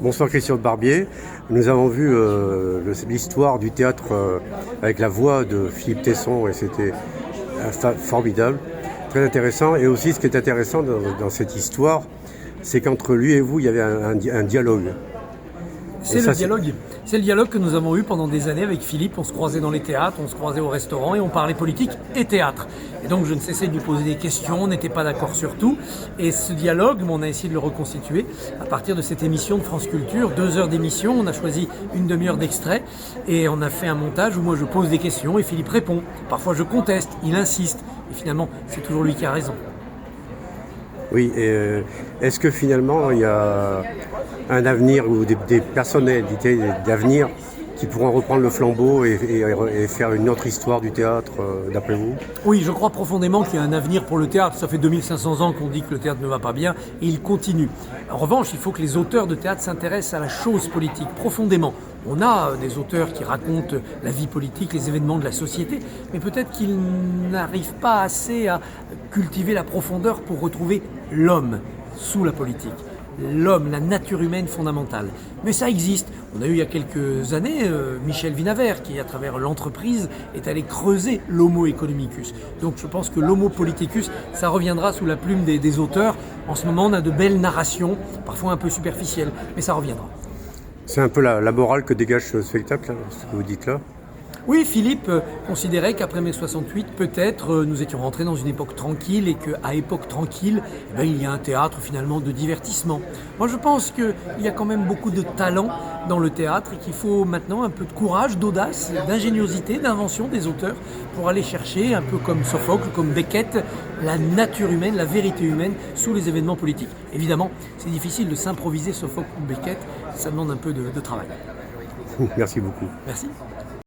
Bonsoir Christian de Barbier. Nous avons vu l'histoire du théâtre avec la voix de Philippe Tesson et c'était formidable, très intéressant. Et aussi ce qui est intéressant dans cette histoire, c'est qu'entre lui et vous, il y avait un dialogue. C'est le dialogue que nous avons eu pendant des années avec Philippe. On se croisait dans les théâtres, on se croisait au restaurant et on parlait politique et théâtre. Et donc je ne cessais de lui poser des questions, on n'était pas d'accord sur tout. Et ce dialogue, on a essayé de le reconstituer à partir de cette émission de France Culture, 2 heures d'émission. On a choisi une demi-heure d'extrait et on a fait un montage où moi je pose des questions et Philippe répond. Parfois je conteste, il insiste et finalement c'est toujours lui qui a raison. Oui, et est-ce que finalement il y a un avenir ou des personnalités d'avenir qui pourront reprendre le flambeau et faire une autre histoire du théâtre, d'après vous? Oui, je crois profondément qu'il y a un avenir pour le théâtre. Ça fait 2500 ans qu'on dit que le théâtre ne va pas bien et il continue. En revanche, il faut que les auteurs de théâtre s'intéressent à la chose politique profondément. On a des auteurs qui racontent la vie politique, les événements de la société, mais peut-être qu'ils n'arrivent pas assez à cultiver la profondeur pour retrouver l'homme sous la politique. L'homme, la nature humaine fondamentale. Mais ça existe. On a eu il y a quelques années Michel Vinavert qui, à travers l'entreprise, est allé creuser l'homo economicus. Donc je pense que l'homo politicus, ça reviendra sous la plume des auteurs. En ce moment, on a de belles narrations, parfois un peu superficielles, mais ça reviendra. C'est un peu la morale que dégage ce spectacle, ce que vous dites là. Oui, Philippe considérait qu'après mai 68, peut-être nous étions rentrés dans une époque tranquille et qu'à époque tranquille, il y a un théâtre finalement de divertissement. Moi je pense qu'il y a quand même beaucoup de talent dans le théâtre et qu'il faut maintenant un peu de courage, d'audace, d'ingéniosité, d'invention des auteurs pour aller chercher, un peu comme Sophocle, comme Beckett, la nature humaine, la vérité humaine sous les événements politiques. Évidemment, c'est difficile de s'improviser Sophocle ou Beckett, ça demande un peu de travail. Merci beaucoup. Merci.